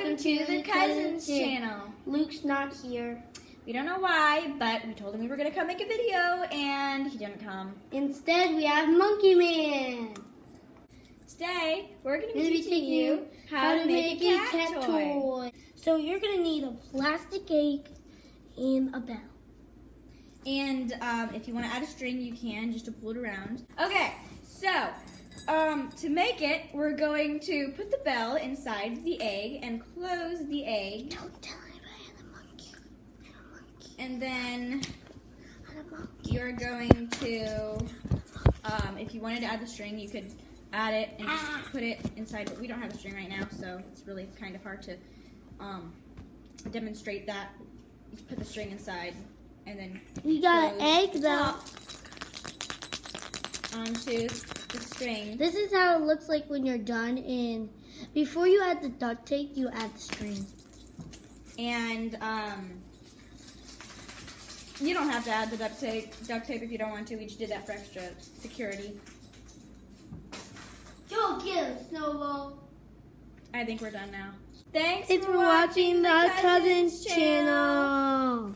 welcome to the Cousins channel. Luke's not here. We don't know why, but we told him we were going to come make a video, and he didn't come. Instead, we have Monkey Man. Today, we're going to be teaching you how to make a cat toy. So you're going to need a plastic egg and a bell. And if you want to add a string, you can, just to pull it around. Okay, so to make it, we're going to put the bell inside the egg and close the egg. Don't tell anybody I'm a monkey. And then I'm a monkey. you're going to, if you wanted to add the string, you could add it and just put it inside, but we don't have a string right now, so it's really kind of hard to demonstrate that. You just put the string inside and then We got an egg though. Onto the string. This is how it looks like when you're done, and before you add the duct tape, you add the string. And you don't have to add the duct tape if you don't want to. We just did that for extra security. Go get a snowball. I think we're done now. Thanks It's for for watching the Cousins channel. channel.